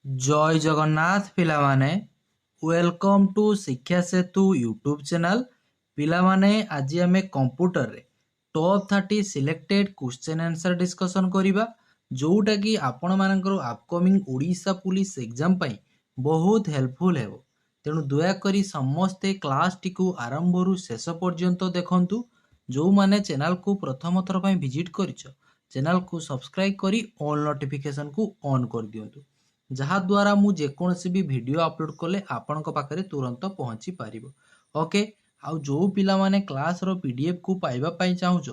जय Jagannath पिलामाने welcome to शिक्षा सेतु YouTube channel. पिलामाने आज आमे कंप्यूटर रे top 30 selected question answer discussion करिबा, जोटा कि आपण मानकर अपकमिंग ओडिशा पुलिस एग्जाम पई बहुत हेल्पफुल हेबो। तेणु दया करी समस्ते क्लास टी को आरंभ रु शेष पर्यंत देखंतु। जो माने चैनल को प्रथम थर पई विजिट करिसो, चैनल को सब्सक्राइब करी ऑल नोटिफिकेशन को ऑन कर दियंतु, जहा द्वारा मु जेकोसी भी वीडियो अपलोड कले आपनक पाखरे तुरंत पहुंची पारिबो। ओके, आउ जो पिला माने क्लास रो पीडीएफ को पाइबा पई चाहुचो,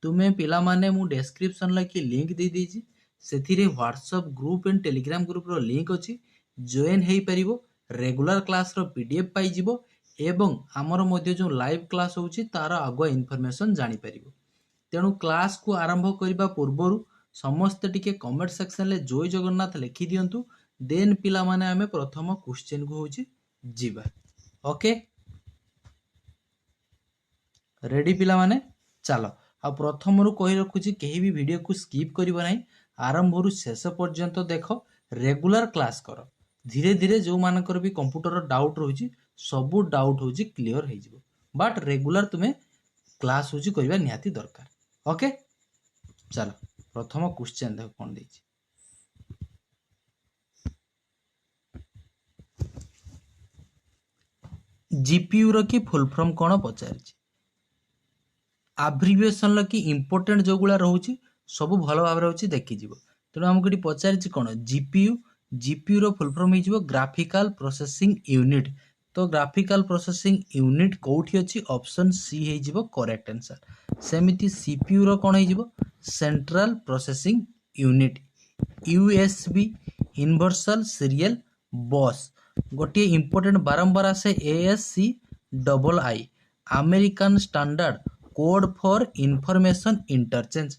तुमे पिला माने मु डिस्क्रिप्शन लकी लिंक दे देछि, सेथिरे WhatsApp group and Telegram group रो लिंक अछि, जॉइन हेई परिबो, रेगुलर क्लास रो पीडीएफ पाई जिवो एवं हमर मध्ये जो लाइव क्लास होछि तार आगुआ इन्फॉर्मेशन जानि परिबो। तेणु क्लास को आरंभ करने पूर्वर समस्ते टिके कमेंट सेक्शन ले जय जगन्नाथ लिखि दियंतु। देन पिला माने आमे प्रथम क्वेश्चन को होछि जीवा। ओके, रेडी पिला माने चलो। आ प्रथम रु कहि रखुछि केही भी वीडियो को स्किप करिवो नाही, आरंभ रु शेष पर्यंत देखो, रेगुलर क्लास करो। धीरे धीरे जो मानकर भी कंप्यूटर डाउट रहुछि सब डाउट होछि क्लियर हे जिवो, बट रेगुलर तुमे क्लास होछि करिवा निहाती दरकार। ओके, चलो प्रथम क्वेश्चन देखो कोन देछि। जीपीयू रो की फुल फॉर्म कोन पचारछि, एब्रिविएशन लो की इंपोर्टेंट जो गुला रहउछि सब भलो भाबरे होछि देखि जिवो। तेणु हमको एटी पचारछि कोन जीपीयू। जीपीयू रो फुल फॉर्म हे जिवो ग्राफिकल प्रोसेसिंग यूनिट। तो ग्राफिकल प्रोसेसिंग यूनिट कोठी अछि, ऑप्शन सी हे जिवो करेक्ट आंसर। सेमिति सीपीयू रो कोन हे जिवो central processing unit. USB universal serial bus, गोटे इंपोर्टेंट बारंबार आसे ASC double I, American standard code for information interchange.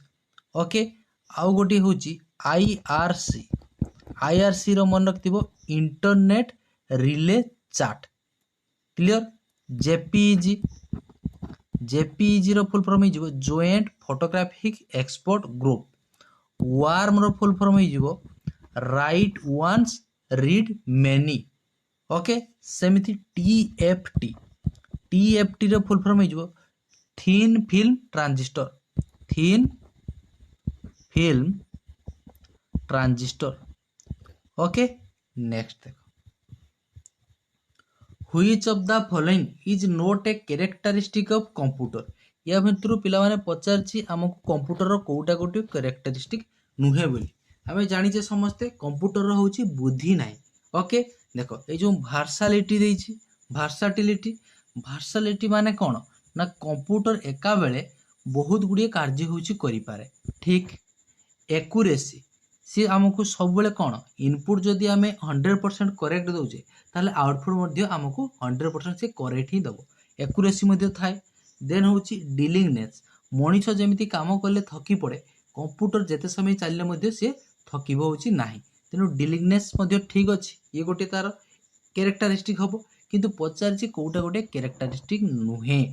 Okay, आउ गोटे होची आईआरसी। आईआरसी रो मन रखथिबो internet relay chat. Clear. JPEG, JPEG रो फुल फॉर्म हे जिवो joint photographic export group. WORM रो फुल फॉर्म हे जिवो write once read many. Okay, सेमिति टीएफटी। टीएफटी रो फुल फॉर्म हे जिवो thin film transistor. Thin film transistor. Okay, next देखो, which of the following is not a characteristic of computer. या भितरु पिला माने पचारछि हमको कंप्यूटर रो कोउटा कोटी कैरेक्टरिस्टिक नुहे बोली। हमें जानिचे समस्ते कंप्यूटर रो होछि बुद्धि नाही। ओके, देखो ए जो वर्सालिटी देछि, वर्साटिलिटी। वर्सालिटी माने कोन ना कंप्यूटर एका बेले बहुत गुडी कार्य होछि करि पारे। ठीक। एक्यूरेसी, सी हमको सब बेले कोन इनपुट जदी हमें 100% करेक्ट दोजे ताले आउटपुट मध्ये हमको 100% से करेक्ट ही दबो। एक्यूरेसी मध्ये थाए। देन होछि डिलिंगनेस, मनीष जेमिति काम करले थकी पड़े, कंप्यूटर जेते समय चलले मध्ये से थकीबो होछि नाही। तेनु डिलिंगनेस मध्ये ठीक अछि, ये गोटे तार कैरेक्टरिस्टिक हबो। किंतु पचारछि कोउटा गोटे कैरेक्टरिस्टिक नुहे।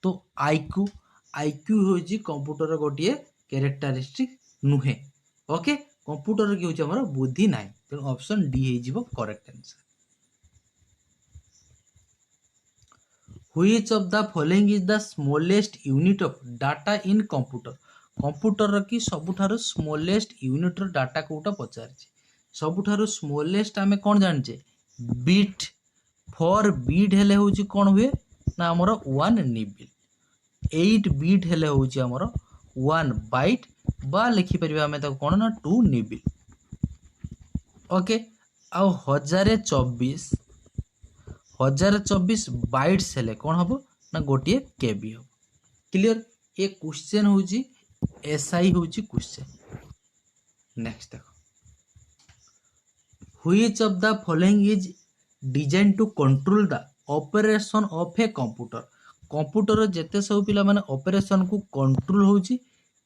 तो आईक्यू, आईक्यू होछि कंप्यूटर गोटे कैरेक्टरिस्टिक नुहे। ओके, कंप्यूटर की होछि हमर बुद्धि नाही। तेनु ऑप्शन डी हे जिवो correct answer. Which of the following is the smallest unit of data in computer. Computer की सबुठारु स्मॉलेस्ट यूनिट रो डाटा कोउटा पचारछि। सबुठारु स्मॉलेस्ट हमें कोन जानचे बिट। फोर बिट हेले होछि कोन हुए ना हमर 1 निबिल। 8 बिट हेले होछि हमर 1 बाइट, बा लिखि परिबा हमें ताको कोन ना 2 निबिल। ओके, आ 1024 बाइट्स हेले कोन हबो ना गोटिए केबी हबो। क्लियर। ये क्वेश्चन होछि एसआई होछि क्वेश्चन। नेक्स्ट देखो, which of the following is design to control the operation of a computer. Computer जेते सब पिला माने ऑपरेशन को कंट्रोल होछि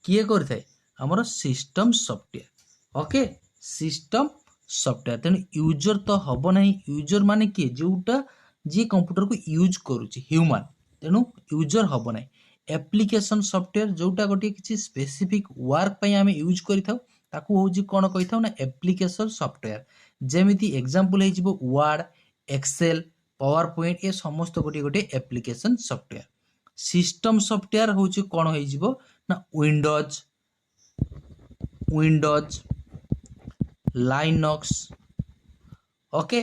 किए करथाय हमर system software. Okay, system software. तेन यूजर तो हबो नाही। यूजर माने किए जोटा जे कंप्यूटर को यूज करूछि ह्यूमन, तेनु यूजर हबो नाही। एप्लिकेशन सॉफ्टवेयर जोटा गोटे किछि स्पेसिफिक वर्क पई हमें यूज करिथाउ ताकू होउची कोन कहिथाउ ना एप्लिकेशन सॉफ्टवेयर जेमिति एग्जांपल हे जिवो वर्ड एक्सेल पावर पॉइंट ए समस्त गोटे गोटे एप्लिकेशन सॉफ्टवेयर सिस्टम सॉफ्टवेयर होउची कोन हे जिवो ना Windows Linux okay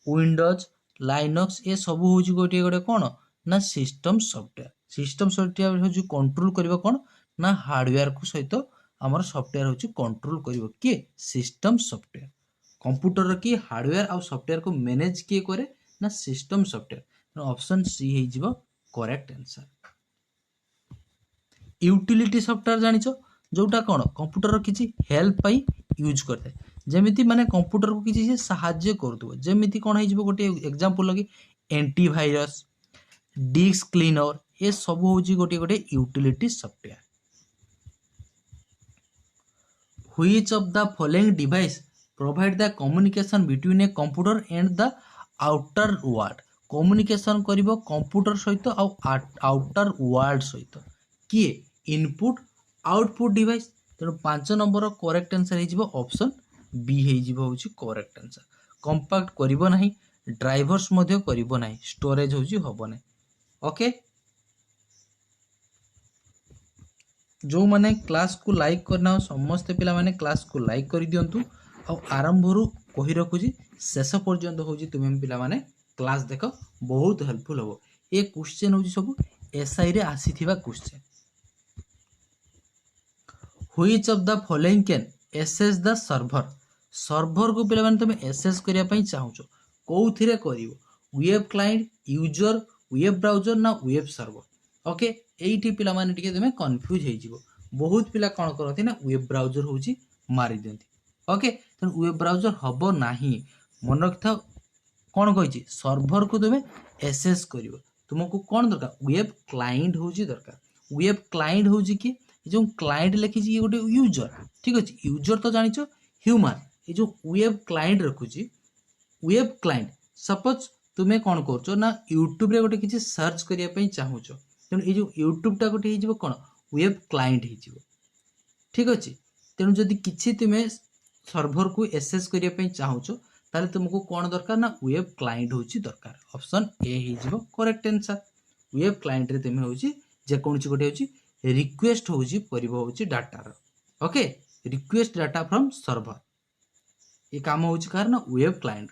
Windows Linux ये सब हूँ गोटे गोटे कौन ना सिस्टम सॉफ्टवेयर हूँ कंट्रोल करिवो कौन ना हार्डवेयर को सहित आमर सॉफ्टवेयर हूँ कंट्रोल करिवो किए सिस्टम सॉफ्टवेयर कंप्यूटर की हार्डवेयर आउ सॉफ्टवेयर को मैनेज किए करे ना सिस्टम सॉफ्टवेयर ऑप्शन सी हे जिवो करेक्ट आंसर यूटिलिटी सॉफ्टवेयर जानिछ जोटा कौन कंप्यूटर किसी हेल्प पाई यूज करते जेमिति माने कंप्यूटर को किसी साहाय्य करदो जेमिति कौन हो गोटे एग्जांपल लगी एंटीवायरस डिस्क क्लीनर ये सब हूँ गोटे गोटे utility software which of the following device provide the communication between a computer and the outer world communication करिवो कंप्यूटर सहित आउटर वर्ल्ड सहित किए इनपुट आउटपुट डिवाइस तेणु 5 नंबर करेक्ट आंसर हो ऑप्शन बी हो करेक्ट आंसर कंपैक्ट करिवो नाही drivers मध्य करिवो नाही स्टोरेज होची हबो नाही ओके जो माने क्लास को लाइक करना समस्त पिला माने क्लास को लाइक कर दियंतु आ आरंभ रु कहि रखुजी शेष पर्यंत होची तुमे पिला माने क्लास देख बहुत हेल्पफुल हबो ए क्वेश्चन होची सब एसआई रे आसीथिबा question which of the following can access the server को पिला माने तुमे एसेस करिया पई चाहूचो कोउथिरे करिवो web client user web browser ना वेब सर्वर ओके एइठी पिला माने टिके तुमे कंफ्यूज हे जिवो बहुत पिला कोन करथि ना वेब ब्राउजर होची मारी दियंती ओके त वेब ब्राउजर हबो नाही मन रखथा कोन कहिची सर्वर को तुमे एसेस करिवो तुमको कोन दरकार वेब क्लाइंट होची दरकार वेब क्लाइंट होची कि जो क्लाइंट लिखी गोटे यूजर ठीक अच्छे यूजर तो जानिच ह्यूमन ये जो वेब क्लाइंट रखुची वेब क्लाइंट सपोज तुम्हें कौन कर ना यूट्यूब रे गोटे किसी सर्च करने चाहूच तेणु ये जो यूट्यूब टा गोटे हो कौन वेब क्लाइंट हो ठीक अच्छे तेणु जदि किसी तुम्हें सर्वर को एसेस करने चाहूच ताले तुमको कौन दरकार ना वेब क्लाइंट होची दरकार ऑप्शन ए हो करेक्ट आंसर वेब क्लाइंट रे तुम्हें होची जेकोसी गोटे होची रिक्वेस्ट होची परिबो होची data okay request data from server ये काम होची कार ना वेब क्लाइंट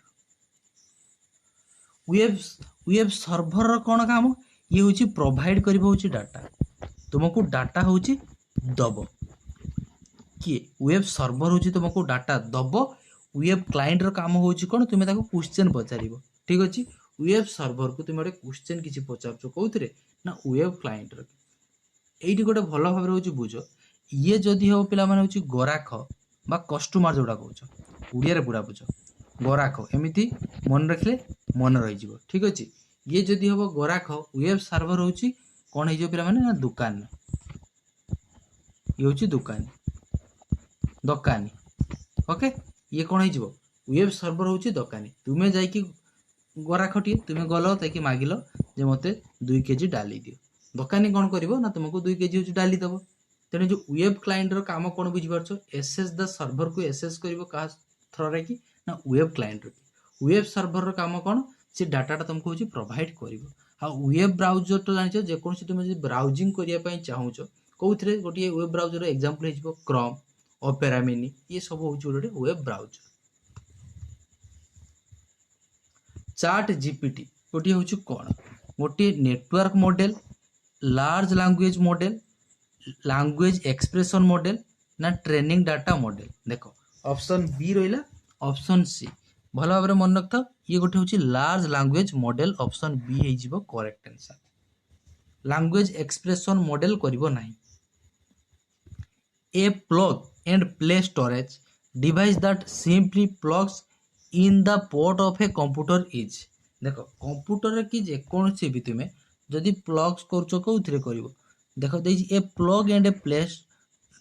वेब सर्वर कौन काम ये होची प्रोवाइड करिबो होची डाटा तुमको डाटा होची दबो किए वेब सर्वर होची तुमको डाटा दबो वेब क्लाइंट रो काम होची कोन तुमे ताको क्वेश्चन पचारिबो ठीक अछि वेब सर्वर को तुमे क्वेश्चन किछि पचारछो कोउथरे ना वेब क्लाइंट रो एइटी गोटे भल भाव हूँ बुझ ये जदि हम पिला माने हूँ गराख बा कस्टमर जोड़ा कौच उड़िया पूरा बुझ गराख एमती मन रखिले मन रही ठीक अच्छे ये जदि हम गराख वेब सर्वर हूँ कौन हो पिला माने ना दुकान ये हूँ दुकानी ओके ये कौन हो वेब सर्वर हूँ दुकानी तुम्हें जाकि गराखटी तुम्हें गल ताकि मागिल जे मते 2 केजी डाली दियो दुकानी कौन करिवो ना तुमको 2 केजी हूँ डाली दबो तेणु जो वेब क्लाइंट रो काम कौन बुझीपारछ एसेस द सर्वर को एसेस करिवो का थ्रो कि ना वेब क्लाइंट रो वेब सर्वर रो काम कौन से डाटा तुमको हूँ प्रोवाइड करिवो आ वेब ब्राउजर तो जानिछ जे कोनसी तुम जे ब्राउजिंग करिया पई चाहूछ कोउथरे गोटे वेब ब्राउजर एग्जांपल हेजिवो क्रोम ओपेरा मिनी ये सब हूँ गोटे वेब ब्राउजर चैट जीपीटी गोटे हूँ कौन गोटे network model large language model language expression model ना ट्रेनिंग डाटा मॉडल देखो ऑप्शन बी रहिला ऑप्शन सी भल भाव मन रखता ये गोटे हूँ large language model option B हो correct answer language expression model करिवो नाही a plug and play storage device that simply plugs in the port of a computer is देखो कंप्यूटर की जेकोसी भी तुम्हें जदि प्लग्स करूछ कौथिरे करिवो देखो देछि a plug and a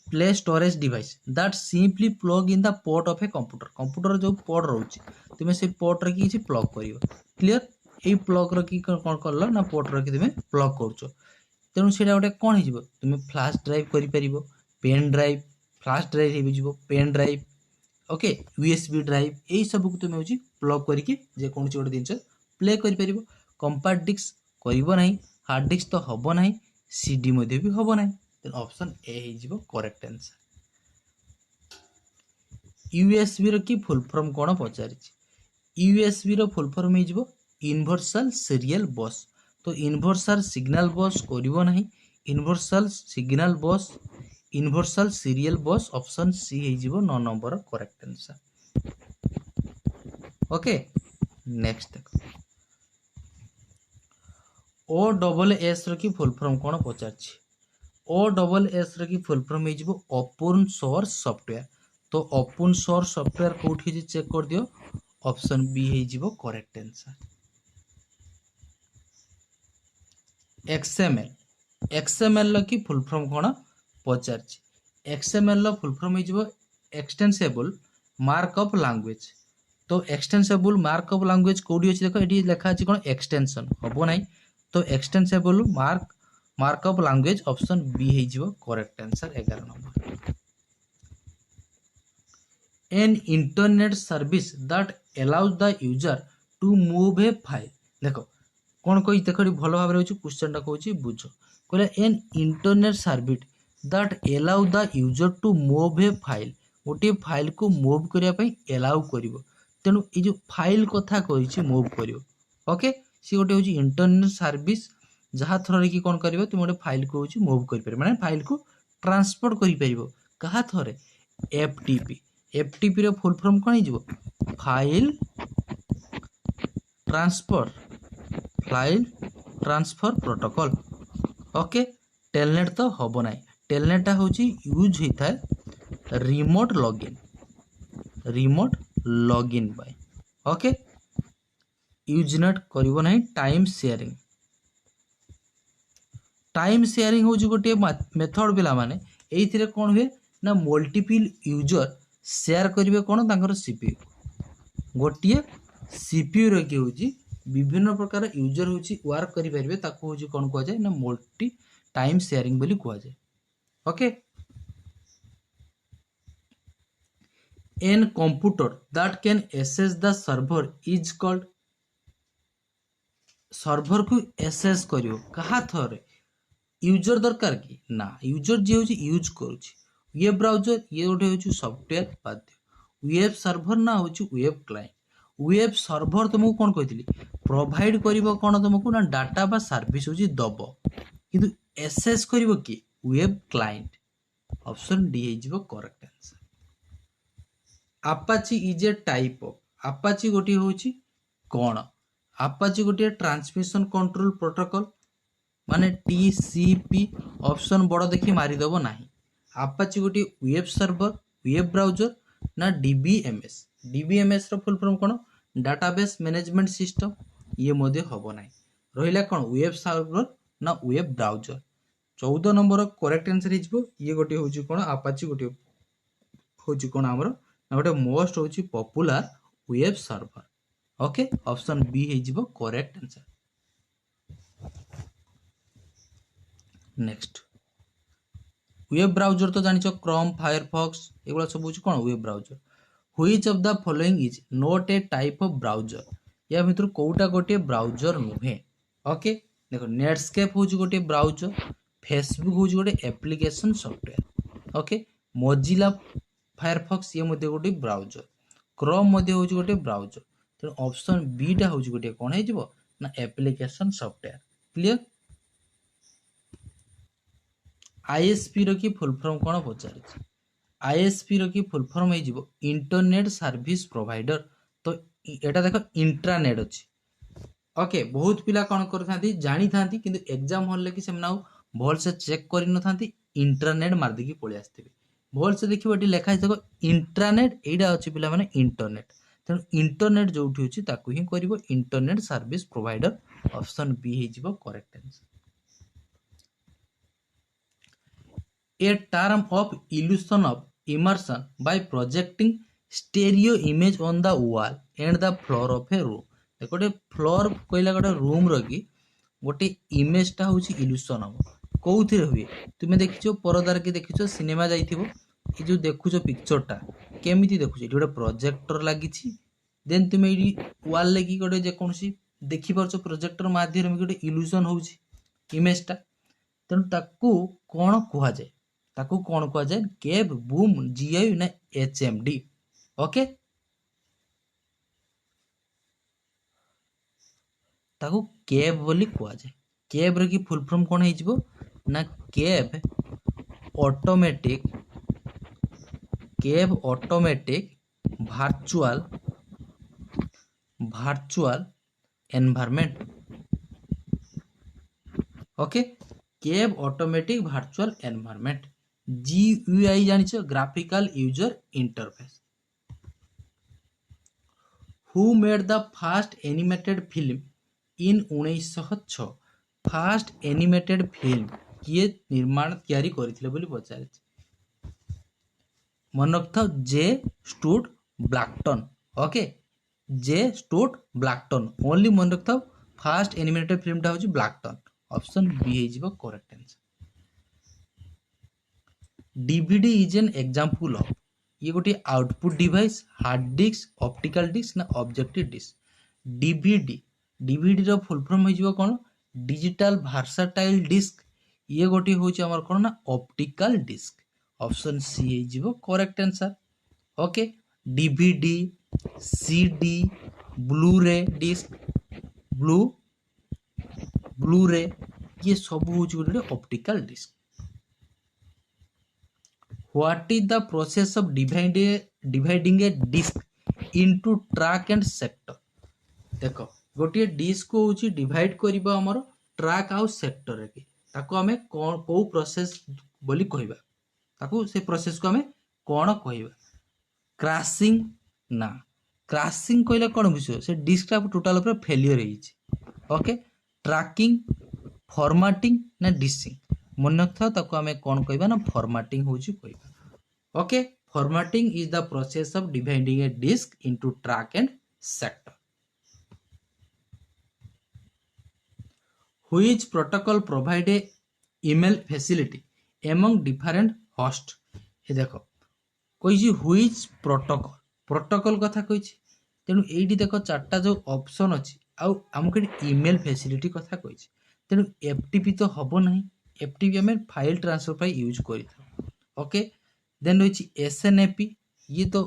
play storage device that simply plug in the port of a computer जो पोर्ट रहउछि तुमे से पोर्ट रे किछि प्लग करिवो क्लियर ए प्लग रे की कोन करलो ना पोर्ट रे कि तुमे प्लग करूछ तेणु सेटा गोटे कोन हिजिवो तुमे फ्लैश ड्राइव करि परिवो पेन ड्राइव फ्लाश ड्राइव हो pen drive okay USB drive यही सब तुम हूँ प्लग करके जेकोसी गोटे जिन प्ले कर कंपाक्ट डिस्क करना हार्ड डिस्क तो हम ना सीडी भी हम ना तेणु ऑप्शन ए हो करेक्ट आंसर। यूएसबी रो की फुल फॉर्म कौन पचार यूएसबी रो फुल फॉर्म हो यूनिवर्सल सीरियल बस तो यूनिवर्सल सिग्नल बस करिवो नाही universal signal bus universal serial bus option C हो 9 number correct answer. Okay next देखो ओ डबल एस रो की फुल फॉर्म कौन पचार ओ डबल एस रो की फुल फॉर्म हो ओपन सोर्स सॉफ्टवेयर तो ओपन सोर्स सॉफ्टवेयर कोठी चेक कर दियो ऑप्शन बी हो करेक्ट आंसर। एक्सएमएल एक्सएमएल की फुल फॉर्म कौन पचार एक्सएमएल फुल फॉर्म हो एक्सटेंसेबल मार्कअप लैंग्वेज तो एक्सटेंसेबल मार्कअप लैंग्वेज कोडी अछि देखो एटी लिखा अछि कोन एक्सटेंशन हबो नाही तो extensible markup language option B हो correct answer 11 number. An internet service that allows the user to move a file देखो कौन कही देख भल भाव में क्वेश्चन टा कौन बुझ कहले an internet service that allow the user to move a file गोटे फाइल को मूव करने एलाउ कर तेणु ये जो फाइल कथा कही मूव कर ओके सी गोटे हूँ इंटरनेट सर्विस जहाँ थ्रो कि कौन कर तुम गोटे फाइल को मूव कर माने फाइल को ट्रांसपोर्ट कर क्या थ्रो एफटीपी एफटीपी रो फुल फॉर्म कौन हो file transfer protocol okay Telnet तो हम ना टेलनेटा हूँ यूज होता है remote login by okay Usenet करिवो नहीं टाइम शेयरिंग हूँ गोटे मेथड पिला माने एइथिरे कौन हुए ना मल्टीपल यूजर शेयर करेंगे कौन तांकर सीपीयू गोटे सीपीयू रखी हूँ विभिन्न प्रकार यूजर हूँ वर्क करेंगे ताको हूँ कौन कह जाए ना मल्टी टाइम शेयरिंग बोली कह जाए okay. An computer that can access the server is called server को एक्सेस करियो कहा थरे यूजर दरकार कि ना यूजर जे हूँ यूज करुच्ची वेब ब्राउजर ये गोटे हूँ सॉफ्टवेयर बाध्य वेब सर्वर ना हूँ वेब क्लाइंट वेब सर्वर तुमको कौन कही प्रोवाइड कर कौन तुमको ना डाटा बा सर्विस हूँ दब किंतु एक्सेस कर कि वेब क्लाइंट ऑप्शन डी हो correct answer. Apache is a type of Apache गोटे हूँ कौन आपाची गोटे ट्रांसमिशन कंट्रोल प्रोटोकॉल माने टीसीपी ऑप्शन बड़ देखी मारिदेव ना आपाची गोटे वेब सर्वर वेब ब्राउजर ना डीबीएमएस रो फुल फॉर्म कौन डाटाबेस मैनेजमेंट सिस्टम ये मध्य हम ना रहा कौन वेब सर्वर ना web browser 14 number correct answer हो ये गोटे हूँ कौन आपाची गोटे हूँ कौन आमर गोटे मोस्ट हूँ popular web server okay option B हो correct answer. Next web browser तो जानिछ क्रोम फायरफॉक्स एगुला सब हूँ कौन web browser which of the following is not a type of browser या भितर कोटा गोटे ब्राउजर नुहे ओके देखो नेटस्केप हूँ गोटे ब्राउजर फेसबुक हूँ गोटे application software okay Mozilla Firefox ये मध्य गोटे ब्राउजर क्रोम मध्य हूँ गोटे ब्राउजर तेणु ऑप्शन बी टा हूँ गोटे कौन हो ना एप्लिकेशन सॉफ्टवेयर क्लियर। आईएसपी रो की फुल फॉर्म कौन पचार आईएसपी रो की फुल फॉर्म हो इंटरनेट सर्विस प्रोवाइडर तो एटा देखो इंट्रानेट अच्छी ओके बहुत पिला कौन करथांती जानी थांती किंतु एग्जाम हॉल ले कि से नाउ भल से चेक करि न थांती इंटरनेट मार देकी पळे आस्थिबे भल से देखिबो एटी लेखा देखो इंट्रानेट एडा अछि पिला माने इंटरनेट तेणु इंटरनेट जोठी अछि ताकू ही करिवो internet service provider option B हिजिबो correct answer. A term of illusion of immersion by projecting stereo image on the wall and the floor of a room गोटे फ्लोर कहला गोटे रूम रही गोटे इमेजटा हूँ इल्यूशन हम कौन हुए तुम्हें देखिछ परदार के देखिछ सिनेमा जाइथिबो ये जो देखुच पिक्चरटा केमिति देखुच, ये गोटे प्रोजेक्टर लगी, देन तुम ये वाल लगी गोटे जेकोसी देखिपार प्रोजेक्टर माध्यम गोटे इल्यूजन हो इमेजटा, तेणु ताकू कौन कह जाए, ताकू कौन कह जाए, केव बूम जीआई ना एचएमडी। ओके, ताकू केव बोली कह जाए। केव रे की फुल फॉर्म कौन है ना cave automatic, cave automatic virtual virtual environment. Okay, cave automatic virtual environment, GUI जानिछ, graphical user interface. Who made the first animated film in 1906, first animated film किए निर्माण तैयारी करथिले बोली पचारे, मन रखता जे स्टुट ब्लैकटन। ओके, जे स्टुट ब्लैकटन ओनली मन रखता, फास्ट एनिमेटेड फिल्म टा होची ब्लैकटन। ऑप्शन बी है जीवो correct answer. DVD is an example of, ये गोटे output device, hard disk, optical disk ना ऑब्जेक्टिव डिस्क। डीवीडी, डीवीडी रो फुल फॉर्म हो जीवो कोन, डिजिटल वर्सटाइल डिस्क, ये गोटे होची हमर कोन ना ऑप्टिकल डिस्क। ऑप्शन सी है जीवो correct answer. Okay, DVD, CD, Blu-ray disk, Blu-ray, ये सब होची गोटे optical disk. What is the process of dividing a disk into track and sector. देखो गोटे डिस्क को होची डिवाइड करबा हमर ट्रैक आउ सेक्टर रे, ताको हमें को प्रोसेस बोली कहबा, ताको से प्रोसेस को हमें कौन कहबा। क्रैशिंग ना, क्रैशिंग कहले कौन बुझियो, से डिस्क टा टोटल ऊपर फेलियर होईची। ओके, ट्रैकिंग, फॉर्मेटिंग ना डिसिंग, मन रखता ताको हमें कौन कहबा ना फॉर्मेटिंग होची कहबा। Okay, formatting is the process of dividing a disk into track and sector. Which protocol provide a email facility among different host। ये देखो कही which protocol, protocol कथा कही, तेणु ये देखो चार्टा जो ऑप्शन अच्छी आमको ईमेल फैसिलिटी कथा कही, तेणु एफटीपी तो हम ना, एफटीपी आम फाइल ट्रांसफर यूज कर। ओके, देन रही एसएनएपी, ये तो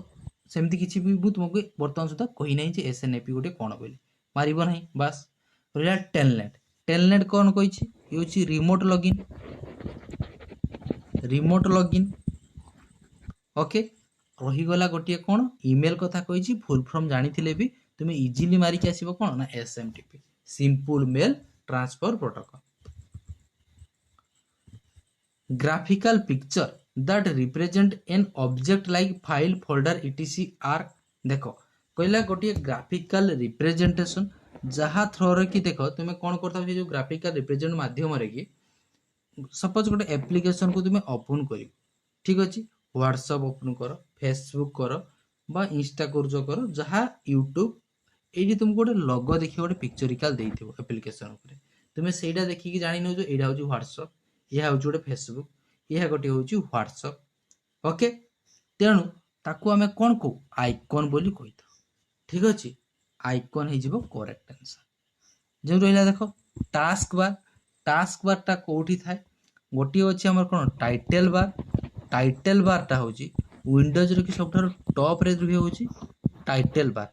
सेमती किसी भी तुमको बर्तमान सुधा कही ना एसएनएपी गोटे कौन बोली, मार ना बास। रहा टेलनेट, टेलनेट कौन कही, ये remote login, remote login. Okay, रहीगला गोटे कौन ईमेल कथा कही, फुल फॉर्म जानी भी तुम्हें इजिली मारिक आसो कौन ना SMTP, simple mail transfer protocol. Graphical picture that represent an object like file, folder, etc are. देखो कहला गोटे ग्राफिकल रिप्रेजेंटेशन जहाँ थ्रो कि देख तुम्हें कौन करता जो ग्राफिकल रिप्रेजेंट माध्यम कि सपोज गोटे एप्लिकेशन को तुम्हें ओपन कर, ठीक अच्छे, व्हाट्सएप ओपन कर, फेसबुक कर, बा इंस्टा कर, जहाँ यूट्यूब, ये तुमको गोटे लोगो देखिए, गोटे पिक्चरिकाल देइथिबो एप्लिकेशन उपरे, तुम्हें सेटा देखिकी जानि न जो एटा होची व्हाट्सएप, यह होची गोटे फेसबुक, यह गोटे होची व्हाट्सएप। ओके, तेणु ताकू आमे कोन को आइकन बोली कहिथो, ठीक अछि, आइकन हे जिवो करेक्ट आंसर। जो रहिला देखो टास्क बार, टास्क बार टा कोठी थाए, गोटी अछि हमर कोन टाइटल बार, टाइटल बार टा होची विंडोज रे कि सबठार टॉप रे भी होची टाइटल बार।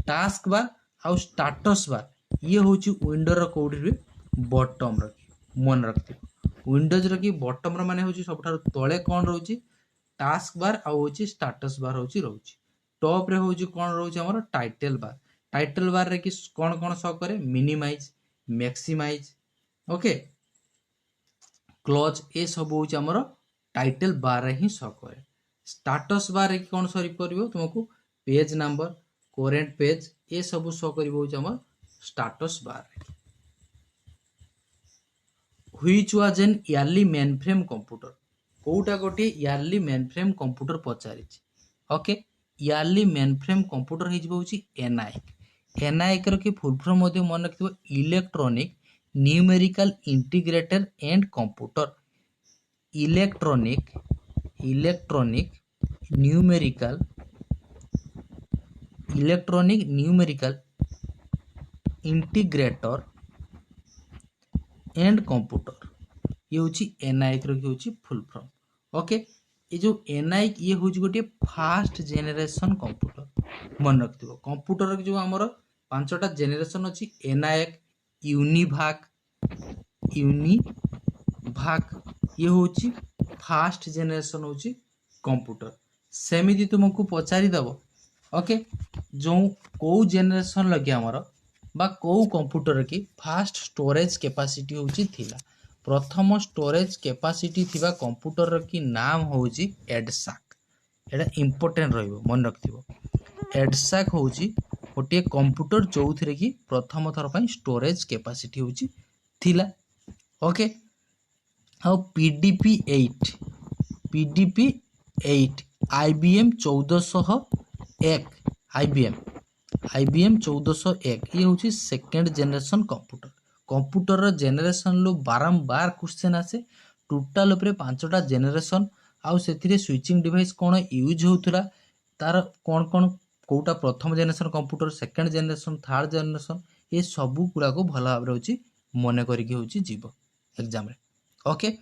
टास्क बार आउ स्टाटस बार ये होची विंडो रो कोठी रे बॉटम रो, मन रखते विंडोज रो कि बॉटम रो माने होची सबठार तळे कोन रहउची टास्क बार, आउ होची स्टाटस बार होची रहउची, टॉप रे होची कोन रहउची हमर टाइटल बार। टाइटल बार रे कि कोन कोन शो करे, मिनिमाइज, मैक्सिमाइज, ओके, क्लोज, ए सब होची हमर टाइटल बार रे ही शो करे। स्टाटस बार रे कि कोन सॉरी करिवो तुमको पेज नंबर, करेंट पेज, ये सब शो करिवो होची हमर स्टाटस बार रे। Which was an early mainframe computer, कोटा गोटे इयरली मेनफ्रेम कंप्यूटर पचारि। ओके, इयरली मेनफ्रेम कंप्यूटर हे होची एनआईक, एनआईक रो कि फुल फॉर्म मध्ये मन रखिबो electronic numerical integrator and computer, electronic electronic numerical integrator and computer ये हूँ एनआईक रही फुल फॉर्म। ओके ये जो एनआईक ये हूँ गोटे फास्ट जेनेरेशन कंप्यूटर मन रखिथ कंप्यूटर जो आमर पांचटा जेनेरेशन अच्छी एनआईक यूनिभाक ये हूँ फास्ट जेनेरेशन हूँ कंप्यूटर। सेमिति तुमको पचारिदेव ओके जो कौ जेनेरेशन लगे आमर बा कौ कंप्यूटर की फास्ट स्टोरेज कैपेसिटी होची थिला। प्रथम स्टोरेज कैपेसिटी थिबा कंप्यूटर की नाम होची एडसाक। एटा इंपोर्टेंट रहिबो मन रखथिबो। एडसाक होची गोटे कंप्यूटर जोउथिरे की प्रथम थर पई स्टोरेज कैपेसिटी होची थिला। ओके आ पीडीपी 8 आईबीएम 1401 आईबीएम 1401 ये हूँ सेकेंड जेनेरेशन कंप्यूटर जेनेरेशन लो बारंबार क्वेश्चन आसे टोटाल उपरे पांचटा जेनेरेशन आउ से स्विचिंग डिवाइस कौन यूज होता तार कौन कौन कोटा प्रथम generation computer second generation third generation ये सबू गुड़ा को भल भाव मन करके जीव एग्जाम रे। ओके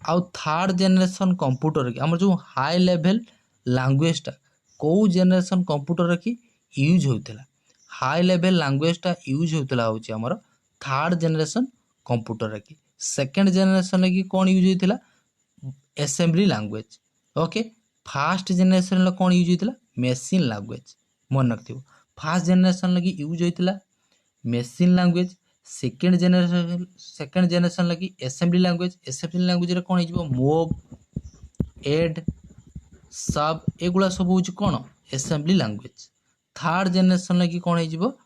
आउ थर्ड जेनेरेशन कंप्यूटर की आम जो हाई लेवल लैंग्वेजटा कौ जेनेरेशन कंप्यूटर की यूज होता हाई लेवल लैंग्वेजटा यूज होता हूँ आमर थर्ड जेनेरेशन कंप्यूटर की। सेकेंड जेनेरेशन की कौन यूज होता assembly language. Okay fast generation कौन यूज होता मेसीन लैंग्वेज मन रखिथ। फास्ट जेनेरेशन लगी यूज होता मेसीन लैंग्वेज। सेकेंड जेनेरेशन लगी असेंबली लैंग्वेज रे कौन हो मोव एड सब एगुड़ा सब हूँ कौन असेंबली लैंग्वेज। थर्ड जेनेरेशन लगी कौन हो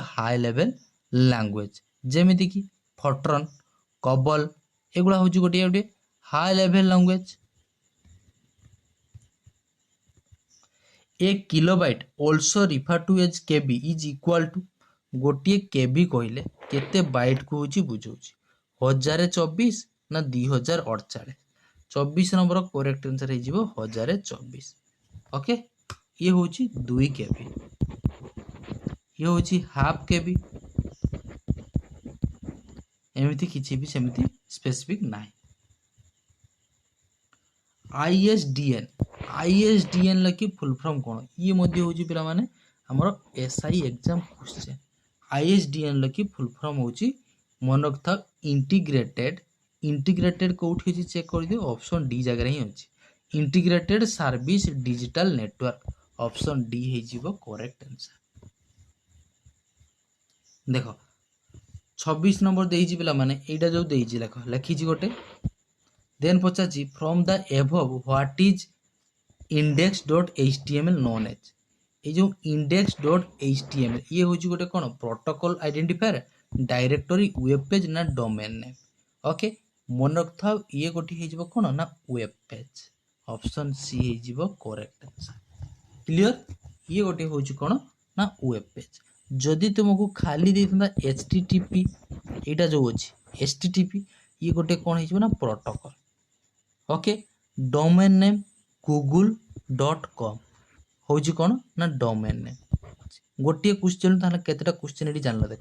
हाई लेवल लैंग्वेज जेमिति कि फॉर्ट्रन कबल एगुड़ा हूँ गोटे गोटे high level language. A kilobyte also refer to as KB is equal to गोटे केबी कहले केते बाइट को हूँ बुझाऊँ 1024 ना 2048। 24 नंबर करेक्ट आंसर हो 1024। ओके ये हूँ 2 केबी ये हूँ हाफ केबी एमती किसी भी सेमती स्पेसिफिक ना। आईएसडीएन लकी फुल फॉर्म कौन ये मध्य हूँ पिला माने हमर SI exam question. ISDN lucky full form हूँ मन रखा इंटीग्रेटेड कौटी अच्छी चेक कर दियो ऑप्शन डी जगह ही अच्छी integrated service digital network option D हो करेक्ट आंसर। देख 26 नंबर देइछि पिला माने एटा जो देइछि लिखी गोटे देन पचार from the above what is index.html known as ये जो index.html ये हूँ गोटे कौन protocol identifier directory web page ना डोमेन नेम। ओके मन रखा ये गोटे हो कौन ना वेब पेज ऑप्शन सी हो करेक्ट आंसर। क्लियर ये गोटे हूँ कौन ना वेब पेज। जदि तुमको खाली देता http एटा जो अच्छी http ये गोटे कौन हो protocol. Okay domain name google.com हूँ कौन ना डोमेन नेम। गोटे क्वेश्चन ताहले केतेटा क्वेश्चन ये जान देख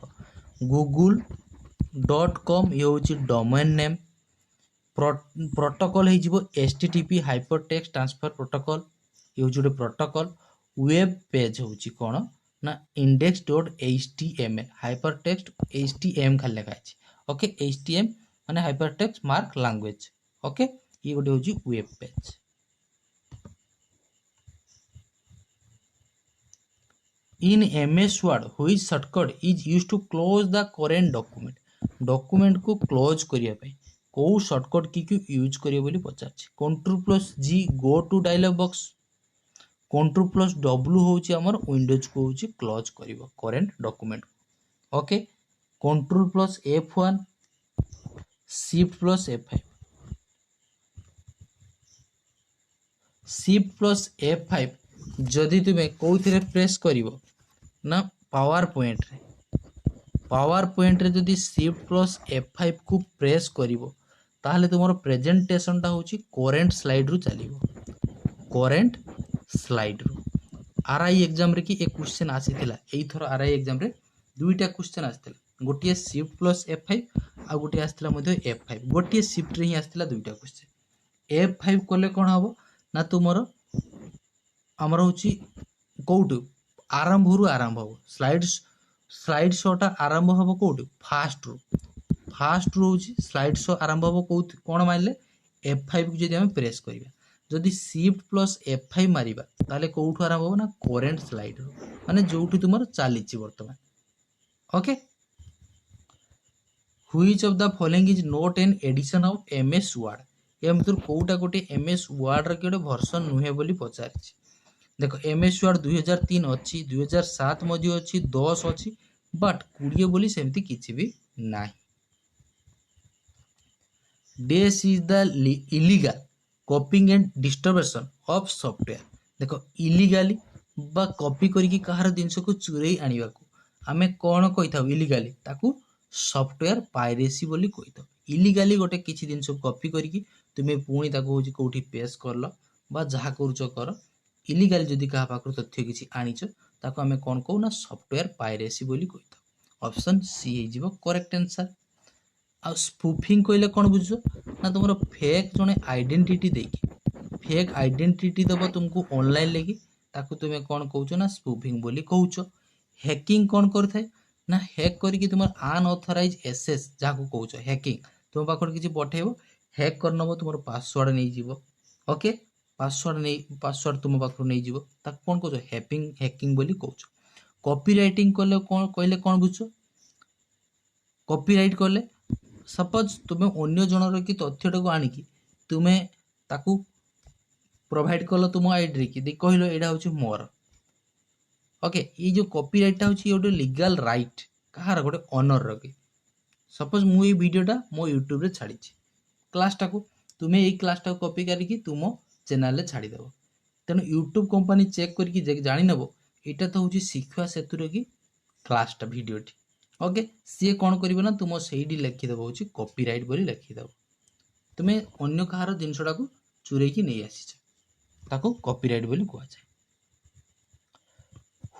google.com ये हूँ डोमेन नेम। प्रोटोकॉल हो http हाइपरटेक्स्ट ट्रांसफर प्रोटोकॉल ये हूँ गोटे प्रोटोकॉल। वेब पेज हूँ कौन ना index.html हाइपरटेक्स्ट htm खाली लिखा है। ओके htm माने हाइपरटेक्स्ट मार्क लैंग्वेज। ओके ये गोटे हूँ web page. In MS Word which shortcut is used to close the current document को क्लोज करिया पे को शॉर्टकट की यूज करियो बोली पचारछि। Ctrl+G go to dialog box Ctrl+W होची हमर विंडोज को होची क्लोज करिवो current document. Okay Ctrl+F1 Shift+F5 जदि तुम्हें कौन प्रेस करिवो ना पावर पॉइंट रे जदि Shift+F5 को प्रेस करिवो ताहले तुमर प्रेजेंटेशनटा होची करेंट स्लाइड रु चलिवो। करेन्ट स्लाइड रू आरआई एग्जाम रे कि एक क्वेश्चन आसीथिला एई थरो आरआई एग्जाम रे दुईटा क्वेश्चन आसीथिला गोटे शिफ्ट प्लस F5 आ गोटे आसीथिला मध्ये F5 गोटे शिफ्ट रे ही आसीथिला दुईटा क्वेश्चन F5 कले कोन हबो ना तुमरो हमर होची कोउट आरंभ रु आरंभ हो स्लाइड शोटा आरंभ हबो कोउट फास्ट रू होची स्लाइड शो आरंभ हबो कोउट कोन मारले F5 को जदि हम प्रेस करिबा जदि शिफ्ट प्लस F5 मारिबा ताले कोउठ आरंभ हो ना करेंट स्लाइड रो माने जोठी तुमर चालीची वर्तमान okay which of the following is not an edition of MS Word एम तुर कोउटा गोटे एमएस वर्ड रो केडे वर्जन नुहे बोली पचारिछि देखो एमएस वर्ड 2003 अछि 2007 मध्ये अछि 10 अछि बट 20 बोली सेमती किछि भी नाही DAS is the illegal copying and distribution of software देखो इलीगाली बा कॉपी करिकी कहार जिनस को चुरई आनिबा को आमे कोन कहिथाउ इलीगाली ताकू सॉफ्टवेयर पायरेसी बोली कहिथाउ इलीगाली गोटे किछि जिनस कॉपी करिकी तुमे पुणी ताकू होची कोठी पेस्ट करलो बा जहा करूचो कर इलीगाली जदी कहा पाखरु तथ्य किछि आनिचो ताकू आमे कोन कहू ना सॉफ्टवेयर पायरेसी बोली कहिथाउ ऑप्शन सी हे जिवो करेक्ट आंसर आ स्पूफिंग कहले कौन बुझो ना तुम फेक जने आइडेंटिटी देकी फेक आइडेंटिटी दबो तुमको ऑनलाइन लेगी ताकू तुमे कौन कहउछो ना स्पूफिंग बोली कहउछो हैकिंग कौन करथाय ना हैक करके तुम अनऑथराइज एसेस जाको कहउछो हैकिंग तुम पाखर किछि पठेबो हैक करनबो तुम पासवर्ड नै जिवो ओके पासवर्ड तुम पाखर नै जिवो ताक कौन कहउछो हैकिंग बोली कहउछो कॉपीराइटिंग करले कौन कहले कौन बुझो कॉपीराइट करले सपोज तुम्हें अन्य जनर कि तथ्यटा को आनिकी तुम्हें ताकू प्रोवाइड कलो तुम आईडी की दे कहलो एडा होची मोर ओके ये जो कॉपीराइट होची ये गोटे लीगल राइट कहार गोटे ऑनर रके सपोज मु ये वीडियोटा मो यूट्यूब रे छाड़ी क्लासटा को तुम्हें ये क्लासटा कॉपी करिकी तुम चैनल रे छाड़ी देबो तेनु यूट्यूब कंपनी चेक करके जानि नबो एटा तो होची शिक्षा सेतु रे की क्लासटा वीडियोटी ओके सी कौन करिवो ना तुम सेठी लिखिदेव हूँ कॉपीराइट बोली लिखिदेव तुम्हें अन्य कहार जिनसटा को चुरैकी नहीं आसीछ ताको कॉपीराइट बोली कह जाए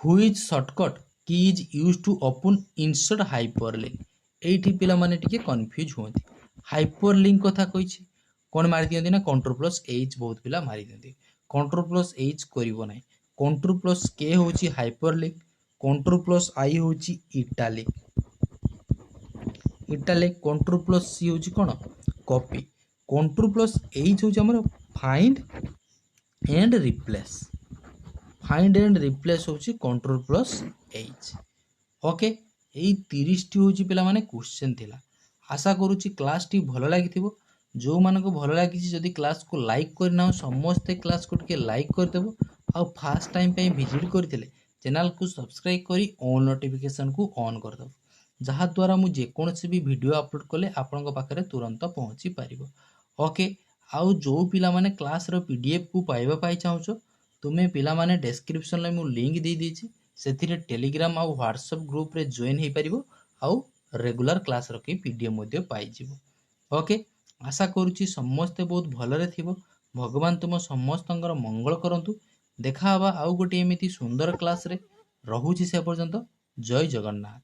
which shortcut key is used to open insert hyperlink एठी पिला माने टिके कंफ्यूज होंती हाइपरलिंक कथा कहिछि कोन मारि दियंती ना Ctrl+H बहुत पिला मारि दियंती Ctrl+H करिवो नै Ctrl+K होछि हाइपरलिंक Ctrl+I होछि इटालिक Ctrl+C होछि कोन कॉपी Ctrl+H होछि हमर फाइंड एंड रिप्लेस होछि Ctrl+H ओके एई 30 टी होछि पिला माने क्वेश्चन थिला आशा करूछि क्लास टी भलो लागिथिबो जो मानको भलो लागिछि जदि क्लास को लाइक करना समस्त क्लास को टिके लाइक कर देबो आ फर्स्ट टाइम पे विजिट करथिले चैनल को सब्सक्राइब करी ऑल नोटिफिकेशन को ऑन कर दो जहा द्वारा मु जे कोनसे भी वीडियो अपलोड कले आपन पाखरे तुरंत पहुंची पारिबो ओके आउ जो पिला माने क्लास रो पीडीएफ को पाइबा पाई चाहछो तुमे पिला माने डिस्क्रिप्शन ले मु लिंक दे दीची सेथिरे टेलीग्राम आ व्हाट्सएप ग्रुप रे जॉइन हे पारिबो आउ रेगुलर क्लास रो के पीडीएफ मध्ये पाई जिवो ओके आशा करूची समस्त बहुत भलरे थिबो भगवान तुम समस्तंगर मंगल करंतु देखा हवा आउ गोटे एमिति सुंदर क्लास रे रहुची से पर्यंत जय जगन्नाथ।